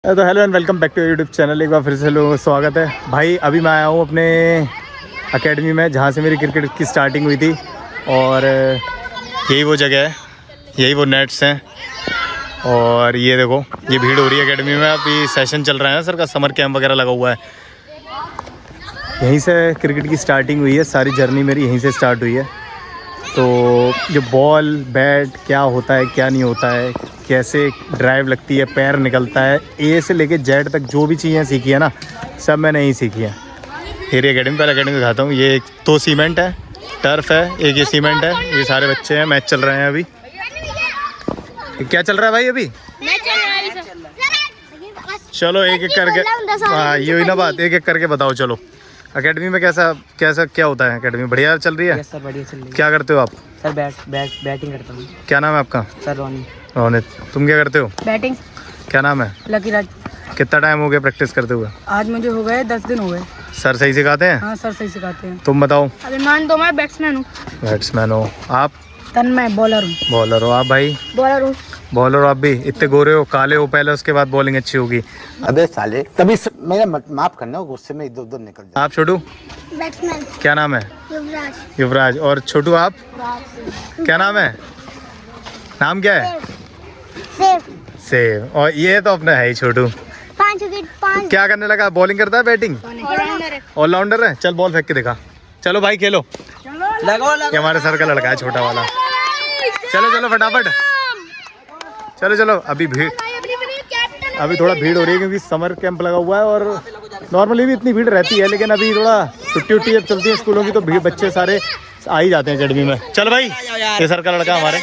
तो hello and welcome back to YouTube channel. एक बार फिर से लोगों स्वागत है भाई। अभी मैं आया हूँ अपने एकेडमी में जहाँ से मेरी क्रिकेट की स्टार्टिंग हुई थी, और यही वो जगह है, यही वो नेट्स हैं। और ये देखो, ये भीड़ हो रही है एकेडमी में। अभी सेशन चल रहा है सर का, समर कैंप वगैरह लगा हुआ है। यहीं से क्रिकेट की स्टार्टिंग हुई है, सारी जर्नी मेरी यहीं से स्टार्ट हुई है। तो जो बॉल बैट क्या होता है क्या नहीं होता है, कैसे ड्राइव लगती है, पैर निकलता है, ए से लेके जेड तक जो भी चीज़ें सीखी है ना, सब मैंने यहीं सीखी है। फिर एकेडमी, पहले एकेडमी दिखाता हूँ। ये तो सीमेंट है, टर्फ है, एक ये सीमेंट है। ये सारे बच्चे हैं, मैच चल रहे हैं अभी। क्या चल रहा है भाई अभी? चलो एक एक करके, हाँ ये हुई ना बात, एक एक करके बताओ। चलो एकेडमी में कैसा कैसा क्या होता है? एकेडमी बढ़िया चल रही है? यस सर, बढ़िया चल रही है। क्या करते हो आप? सर बैटिंग करता हूँ। क्या नाम है आपका? सर रोनी। रोनित। तुम क्या करते हो? बैटिंग। क्या नाम है? लकी राज। कितना टाइम हो गया प्रैक्टिस करते हुए? आज मुझे हो गए 10 दिन हो गए। सर सही सिखाते हैं? हाँ सर सही सिखाते हैं। तुम बताओ। अभिमान तो मैं बैट्समैन हूँ। बैट्समैन हो आप? तन्मय बॉलर हूँ। बॉलर हो आप भाई? बॉलर हूँ। बॉलर हो आप भी? इतने गोरे हो, काले हो पहले, उसके बाद बॉलिंग अच्छी होगी। अबे साले, तभी मेरा माफ करना, गुस्से में इधर उधर निकल जाए। आप छोटू? बैट्समैन क्या नाम है? युवराज। युवराज। और छोटू आप? क्या नाम है? नाम क्या है? सेव। सेव। और ये तो अपना है ही छोटू। 5 विकेट 5। क्या करने लगा? बॉलिंग करता है, बैटिंग? ऑलराउंडर है। चल बॉल फेंक के दिखा। चलो भाई खेलो। ये हमारे सर का लड़का है, छोटा वाला। चलो चलो फटाफट, चलो चलो। अभी थोड़ा भीड़ हो रही है क्योंकि समर कैंप लगा हुआ है, और नॉर्मली भी इतनी भीड़ रहती है, लेकिन अभी थोड़ा छुट्टी उट्टी जब चलती है स्कूलों की तो भीड़, बच्चे सारे आ ही जाते हैं एकेडमी में। चल भाई, ये सर का लड़का हमारे,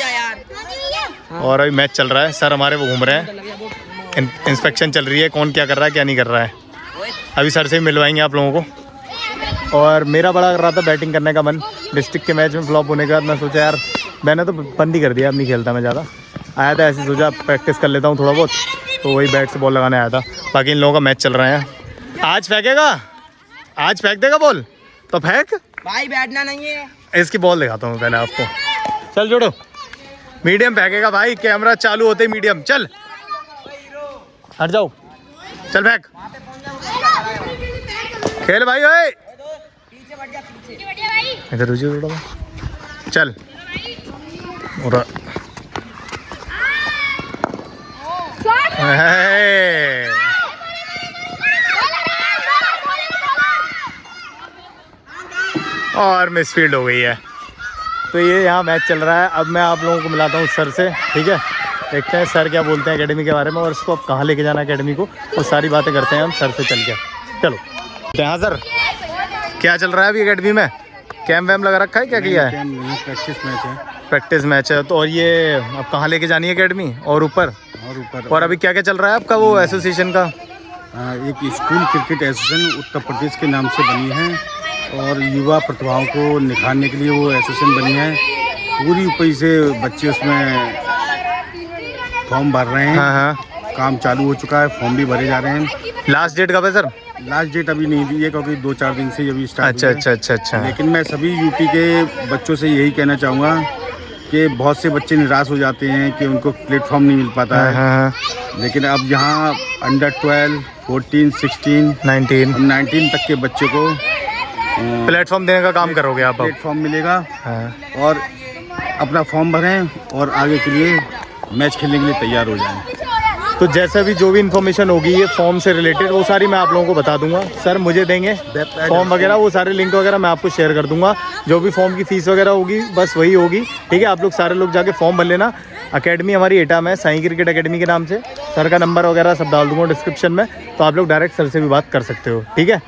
और अभी मैच चल रहा है। सर हमारे वो घूम रहे हैं, इंस्पेक्शन चल रही है, कौन क्या कर रहा है क्या नहीं कर रहा है। अभी सर से ही मिलवाएंगे आप लोगों को। और मेरा बड़ा कर रहा था बैटिंग करने का मन। डिस्ट्रिक्ट के मैच में फ्लॉप होने के बाद मैं सोचा यार, मैंने तो बंद ही कर दिया, अब नहीं खेलता मैं ज़्यादा। आया था ऐसे, सोचा प्रैक्टिस कर लेता हूँ थोड़ा बहुत, तो वही बैट से बॉल लगाने आया था। बाकी इन लोगों का मैच चल रहा है। आज फेंकेगा, आज फेंक देगा बॉल, तो फेंक भाई, बैठना नहीं है। इसकी बॉल दिखाता हूँ पहले आपको। चल जोड़ो, मीडियम फेंकेगा भाई, कैमरा चालू होते ही मीडियम। चल हट जाओ, चल फेंक, खेल भाई। ओए इधर रुझिए थोड़ा, चल। और और मिसफील्ड हो गई है। तो ये यहाँ मैच चल रहा है। अब मैं आप लोगों को मिलाता हूँ सर से, ठीक है? देखते हैं सर क्या बोलते हैं एकेडमी के बारे में, और इसको अब कहाँ लेके जाना है एकेडमी को, वो सारी बातें करते हैं हम सर से चल के। चलो। हाँ सर, क्या चल रहा है अभी एकेडमी में? कैंप वैम्प लगा रखा है, क्या किया है? प्रैक्टिस मैच है। प्रैक्टिस मैच है। तो और ये अब कहाँ लेके जानी है एकेडमी? और ऊपर? और अभी क्या क्या चल रहा है आपका वो एसोसिएशन का? एक school cricket association Uttar Pradesh के नाम से बनी है, और युवा प्रतिभाओं को निखारने के लिए वो एसोसिएशन बनी है। पूरी ऊपरी से बच्चे उसमें फॉर्म भर रहे हैं। हाँ हाँ, काम चालू हो चुका है, फॉर्म भी भरे जा रहे हैं। लास्ट डेट कब है सर? लास्ट डेट अभी नहीं दी है, क्योंकि 2-4 दिन से अभी स्टार्ट अच्छा अच्छा अच्छा अच्छा। लेकिन मैं सभी यूपी के बच्चों से यही कहना चाहूँगा कि बहुत से बच्चे निराश हो जाते हैं कि उनको प्लेटफॉर्म नहीं मिल पाता है। हाँ, लेकिन अब यहाँ अंडर 12, 14, 16, 19 तक के बच्चों को प्लेटफॉर्म देने का काम करोगे आप? प्लेटफॉर्म मिलेगा, हाँ। और अपना फॉर्म भरें और आगे के लिए मैच खेलने के लिए तैयार हो जाएं। तो जैसे भी जो भी इन्फॉर्मेशन होगी ये फॉर्म से रिलेटेड, वो सारी मैं आप लोगों को बता दूंगा। सर मुझे देंगे फॉर्म वगैरह, वो सारे लिंक वगैरह मैं आपको शेयर कर दूंगा। जो भी फॉर्म की फीस वगैरह होगी बस वही होगी, ठीक है? आप लोग सारे लोग जाके फॉर्म भर लेना। एकेडमी हमारी एटा में, साई क्रिकेट एकेडमी के नाम से। सर का नंबर वगैरह सब डाल दूंगा डिस्क्रिप्शन में, तो आप लोग डायरेक्ट सर से भी बात कर सकते हो, ठीक है?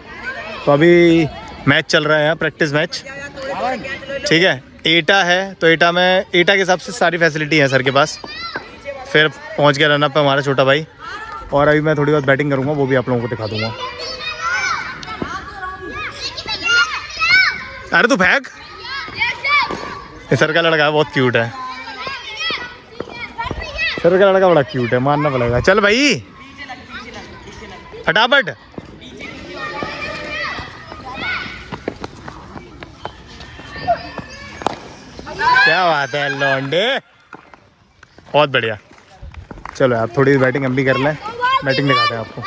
तो अभी मैच चल रहा है यहाँ, प्रैक्टिस मैच, ठीक है? एटा है, तो एटा में, एटा के हिसाब से सारी फैसिलिटी है सर के पास। फिर पहुँच गया रनअप पे हमारा छोटा भाई, और अभी मैं थोड़ी बहुत बैटिंग करूँगा, वो भी आप लोगों को दिखा दूँगा। अरे तू फेंक, ये सर का लड़का है, बहुत क्यूट है। सर का लड़का बड़ा क्यूट है, मानना पड़ेगा। चल भाई फटाफट। क्या बात है लौंडे, बहुत बढ़िया। चलो आप थोड़ी बैटिंग हम भी कर लें। बैटिंग दिखाते हैं आपको।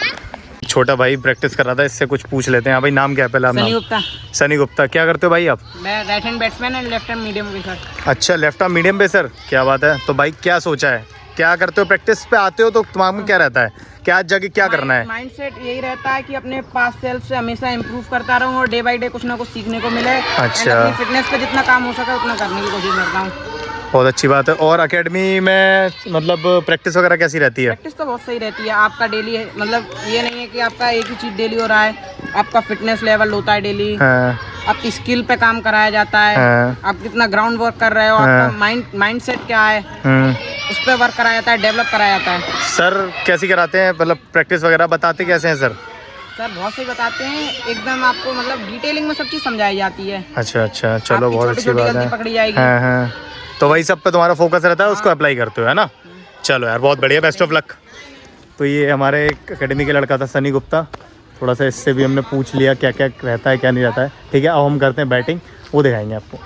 छोटा भाई प्रैक्टिस कर रहा था, इससे कुछ पूछ लेते हैं। हाँ भाई, नाम क्या है पहला? सनी गुप्ता। सनी गुप्ता। क्या करते हो भाई आप? मैं right hand batsman and left hand medium pacer. अच्छा, लेफ्ट आर्म मीडियम पेसर, क्या बात है। तो भाई क्या सोचा है, क्या करते हो? प्रैक्टिस पे आते हो तो दिमाग में क्या रहता है, क्या आज जाके क्या करना है? माइंड सेट यही रहता है कि अपने पास सेल्फ से हमेशा इम्प्रूव करता रहूं और डे बाय डे कुछ ना कुछ सीखने को मिले। अच्छा। अपनी फिटनेस पे जितना काम हो सके उतना करने की कोशिश करता हूँ। बहुत अच्छी बात है। और एकेडमी में मतलब प्रैक्टिस वगैरह कैसी रहती है? प्रैक्टिस तो बहुत सही रहती है। आपका डेली मतलब ये नहीं है कि आपका एक ही चीज डेली हो रहा है, आपका फिटनेस लेवल होता है डेली। हाँ, आपकी स्किल पे काम कराया जाता है। हाँ। आप कितना ग्राउंड वर्क कर रहे हो, हाँ। आपका माइंड सेट क्या है, उस पर वर्क कराया जाता है, डेवलप कराया जाता है। सर कैसी कराते हैं, मतलब प्रैक्टिस वगैरह बताते कैसे हैं सर? सर बहुत सही बताते हैं, एकदम आपको मतलब डिटेलिंग में सब चीज़ समझाई जाती है। अच्छा अच्छा, चलो आपकी बहुत छोटी अच्छी छोटी बात गलती है। पकड़ी जाएगी। हाँ हाँ, तो वही सब पे तुम्हारा फोकस रहता है, उसको अप्लाई करते हो, है ना? चलो यार, बहुत बढ़िया, बेस्ट ऑफ लक। तो ये हमारे एकेडमी के लड़का था सनी गुप्ता। थोड़ा सा इससे भी हमने पूछ लिया क्या क्या रहता है क्या नहीं रहता है। ठीक है, अब हम करते हैं बैटिंग, वो दिखाएंगे आपको।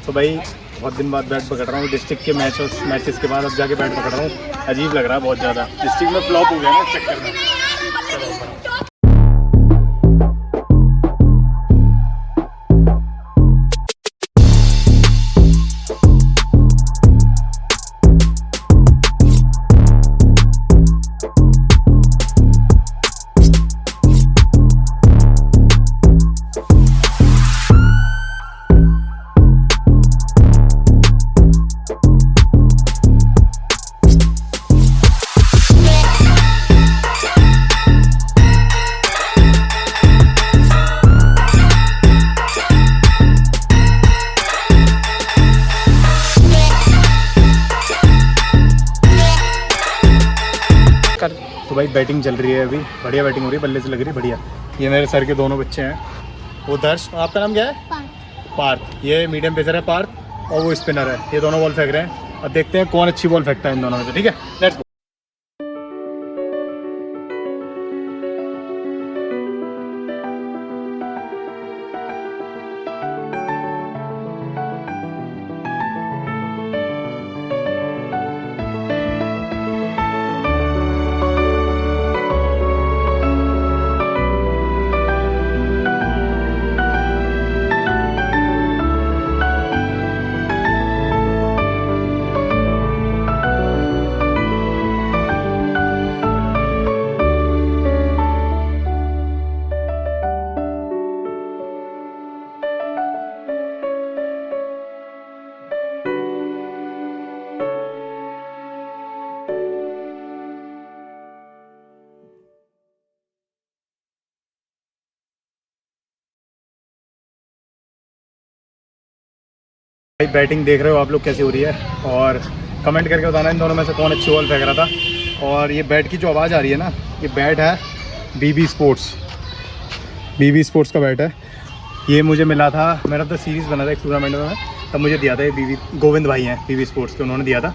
तो भाई बहुत दिन बाद बैट पकड़ रहा हूँ, डिस्ट्रिक्ट के मैचेस के बाद अब जाके बैट पकड़ रहा हूँ। अजीब लग रहा है बहुत ज़्यादा, डिस्ट्रिक्ट में फ्लॉप हो गया ना इस चक्कर में। तो भाई बैटिंग चल रही है अभी, बढ़िया बैटिंग हो रही है, बल्ले से लग रही है बढ़िया। ये मेरे सर के दोनों बच्चे हैं, वो दर्श, आपका नाम क्या है? पार्थ। ये मीडियम पेसर है पार्थ, और वो स्पिनर है। ये दोनों बॉल फेंक रहे हैं, अब देखते हैं कौन अच्छी बॉल फेंकता है इन दोनों में से। ठीक है, लेट्स गो। भाई बैटिंग देख रहे हो आप लोग कैसी हो रही है, और कमेंट करके बताना इन दोनों में से कौन अच्छी बॉल फेंक रहा था। और ये बैट की जो आवाज़ आ रही है ना, ये बैट है बीबी स्पोर्ट्स, बीबी स्पोर्ट्स का बैट है। ये मुझे मिला था, मेरा तो सीरीज़ बना था एक टूर्नामेंट में, तब मुझे दिया था ये बीबी, गोविंद भाई हैं बीबी स्पोर्ट्स के, उन्होंने दिया था।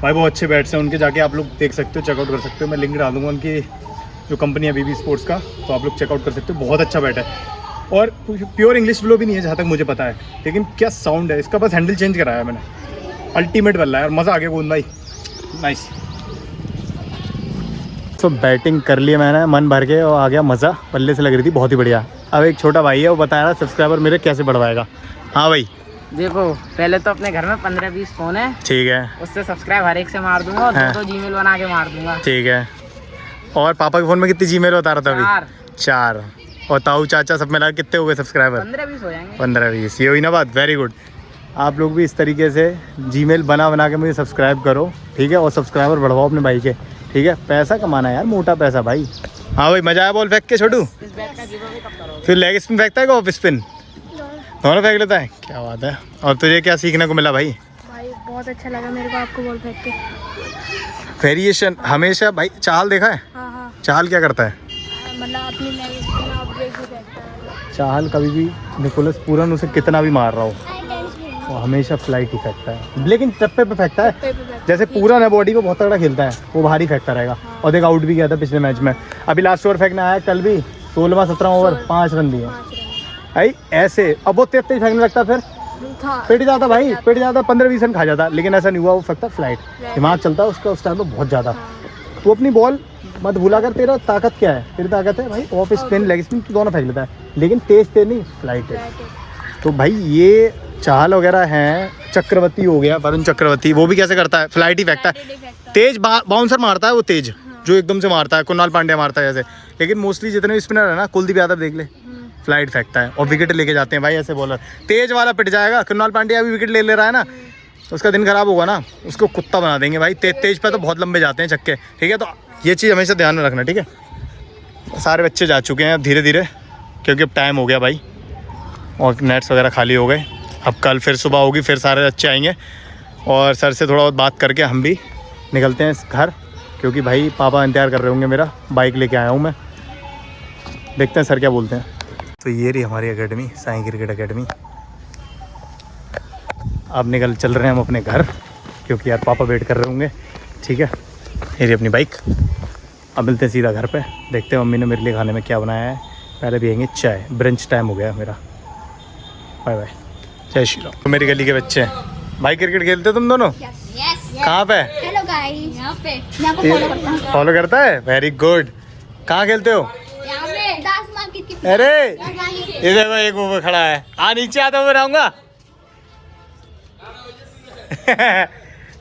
भाई बहुत अच्छे बैट्स हैं उनके, जाके आप लोग देख सकते हो, चेकआउट कर सकते हो। मैं लिंक डाल दूँगा उनकी जो कंपनी है बीबी स्पोर्ट्स का, तो आप लोग चेकआउट कर सकते हो। बहुत अच्छा बैट है, और प्योर इंग्लिश फ्लो भी नहीं है जहाँ तक मुझे पता है, लेकिन क्या साउंड है इसका, बस हैंडल चेंज कराया मैंने, अल्टीमेट बल्ला है, और मज़ा आ गया गोविंद भाई, नाइस। तो बैटिंग कर लिया मैंने मन भर के, और आ गया मज़ा, बल्ले से लग रही थी बहुत ही बढ़िया। अब एक छोटा भाई है, वो बता रहा सब्सक्राइबर मेरे कैसे बढ़वाएगा। हाँ भाई, देखो पहले तो अपने घर में 15-20 फोन है, ठीक है, उससे सब्सक्राइब हर एक से मार दूंगा, और हाँ। 2 जीमेल बना के मार दूंगा। ठीक है। और पापा के फ़ोन में कितनी जीमेल बता रहा था अभी? 4। और ताऊ चाचा सब मिला कितने हो गए सब्सक्राइबर? 15-20 हो जाएंगे। 15-20, ये हुई ना बात। Very good. आप लोग भी इस तरीके से जीमेल बना के मुझे सब्सक्राइब करो, ठीक है, और सब्सक्राइबर बढ़वाओ अपने भाई के, ठीक है। पैसा कमाना है यार, मोटा पैसा भाई। हाँ भाई, मजा आया बॉल फेंक के छोटू? इस बैट का गिव अवे कब करोगे? फिर लेग स्पिन फेंकता है कि ऑफ स्पिन? दोनों फेंक लेता है, क्या बात है। और तुझे क्या सीखने को मिला भाई? भाई बहुत अच्छा लगा मेरे को आपको बॉल फेंक के। वेरिएशन हमेशा भाई। चाहल देखा है? हाँ हाँ, चाहल क्या करता है? मतलब अपनी लेग स्पिन अपग्रेड भी फेंकता है। चाहल कभी भी निकोलस पूरन उसे कितना भी मार रहा हो, वो हमेशा फ्लाइट ही फेंकता है, लेकिन चप्पे पे फेंकता है। जैसे पूरन है बॉडी पे बहुत तगड़ा खेलता है, वो भारी फेंकता रहेगा। और देख आउट भी किया था पिछले मैच में। अभी लास्ट ओवर फेंकने आया कल भी, 16वां-17वां ओवर 5 रन दिए भाई। ऐसे अब वो तेज फेंकने लगता, फिर पिट जाता भाई, पिट जाता, 15-20 रन खा जाता। लेकिन ऐसा नहीं हुआ, वो फेंकता फ्लाइट, दिमाग चलता है उसका उस टाइम पे बहुत ज़्यादा। तो अपनी बॉल मत भूला कर, तेरा ताकत क्या है? तेरी ताकत है भाई ऑफ स्पिन, लेग स्पिन, दोनों फेंक लेता है, लेकिन तेज नहीं, फ्लाइट है। तो भाई ये चाहल वगैरह हैं, चक्रवर्ती हो गया, वरुण चक्रवर्ती, वो भी कैसे करता है? फ्लाइट ही फेंकता है, तेज बाउंसर मारता है वो, तेज जो एकदम से मारता है, कुणाल पांड्या मारता है जैसे। लेकिन मोस्टली जितने स्पिनर है ना, कुलदीप यादव देख ले, फ्लाइट फेंकता है और विकेट लेके जाते हैं भाई ऐसे बॉलर। तेज वाला पिट जाएगा, कुणाल पांड्या भी विकेट ले रहा है ना, तो उसका दिन खराब होगा ना, उसको कुत्ता बना देंगे भाई। तेज पे तो बहुत लंबे जाते हैं छक्के, ठीक है। तो ये चीज़ हमेशा ध्यान में रखना, ठीक है। सारे बच्चे जा चुके हैं अब धीरे धीरे, क्योंकि अब टाइम हो गया भाई, और नेट्स वगैरह खाली हो गए। अब कल फिर सुबह होगी, फिर सारे बच्चे आएंगे, और सर से थोड़ा बहुत बात करके हम भी निकलते हैं घर, क्योंकि भाई पापा इंतजार कर रहे होंगे मेरा। बाइक लेके आया हूँ मैं, देखते हैं सर क्या बोलते हैं। तो ये रही हमारी एकेडमी, साईं क्रिकेट एकेडमी। अब चल रहे हैं हम अपने घर, क्योंकि यार पापा वेट कर रहे होंगे, ठीक है। ये रही अपनी बाइक। अब मिलते हैं सीधा घर पे, देखते हैं मम्मी ने मेरे लिए खाने में क्या बनाया है। पहले पियेंगे चाय, ब्रंच टाइम हो गया मेरा। बाय बाय, जय श्री राम। तो मेरी गली के बच्चे हैं भाई, क्रिकेट खेलते हो तुम दोनों? कहाँ पे? हेलो गाइस, यहाँ पे मैं आपको फॉलो करता हूँ। फॉलो करता है, वेरी गुड। कहाँ खेलते हो? यहाँ पे दास मार्केट की। अरे ये देखो, एक वो खड़ा है, नीचे आता हुआ रहूंगा।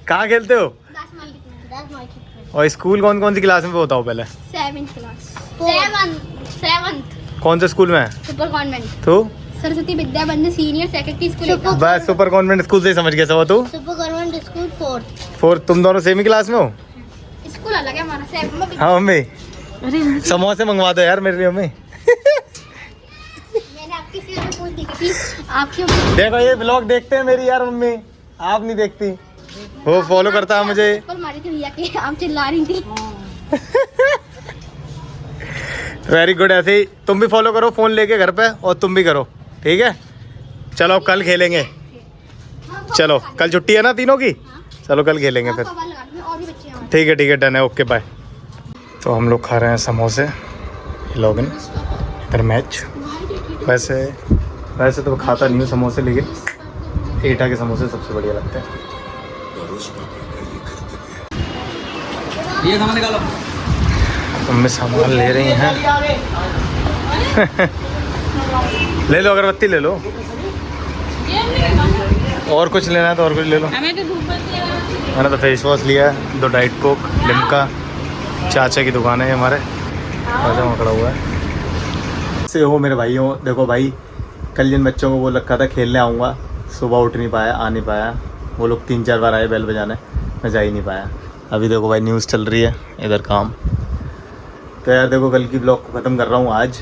कहाँ खेलते हो? दास मार्केट में। और स्कूल कौन कौन सी क्लास में बताओ पहले? 7th class. 7th। कौन से स्कूल में है? Super convent. तू? सरस्वती विद्या बंद सीनियर सेकेंडरी स्कूल। बस सुपर कॉन्वेंट स्कूल से ही समझ गया सब। तू? Super convent school 4th। तुम दोनों सेम ही क्लास में हो? स्कूल अलग है हमारा, 7 में। हाँ मम्मी, समोसे मंगवा दो यार मेरे लिए मम्मी। मैंने आपकी फिल्म पूछ देखी थी, आपकी। देखो ये ब्लॉग देखते हैं मेरी यार मम्मी, आप नहीं देखती। वो फॉलो करता है मुझे। पर मारी थी भैया की, आप चिल्ला रही थी। Very good. ऐसे ही तुम भी फॉलो करो फोन लेके घर पे, और तुम भी करो, ठीक है। चलो कल खेलेंगे, चलो कल छुट्टी है ना तीनों की, चलो कल खेलेंगे फिर, और भी बच्चे हैं। ठीक है डन है, ओके बाय। तो हम लोग खा रहे हैं समोसे, लॉगिन इधर मैच। वैसे तो खाता नहीं हूँ समोसे, लेकिन एटा के समोसे सबसे बढ़िया लगते हैं। ये सामान निकालो। मम्मी सामान ले रही हैं। ले लो, अगरबत्ती ले लो, और कुछ लेना है तो और कुछ ले लो। मैंने तो फेस वॉश लिया है, 2 डाइट कोक, लिम्का। चाचा की दुकान है हमारे, चाचा वहाँ खड़ा हुआ है। से हो मेरे भाइयों, देखो भाई कल जिन बच्चों को वो रखा था खेलने आऊँगा, सुबह उठ नहीं पाया, आ नहीं पाया। वो लोग 3-4 बार आए बेल बजाने, मैं जा ही नहीं पाया। अभी देखो भाई न्यूज़ चल रही है इधर काम। तो यार देखो कल की ब्लॉग को ख़त्म कर रहा हूँ आज,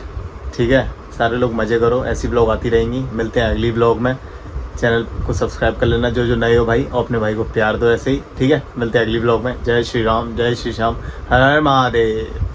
ठीक है। सारे लोग मज़े करो, ऐसी ब्लॉग आती रहेंगी। मिलते हैं अगली ब्लॉग में। चैनल को सब्सक्राइब कर लेना जो नए हो भाई, और अपने भाई को प्यार दो ऐसे ही, ठीक है। मिलते हैं अगली ब्लॉग में। जय श्री राम, जय श्री श्याम, हर हर महादेव।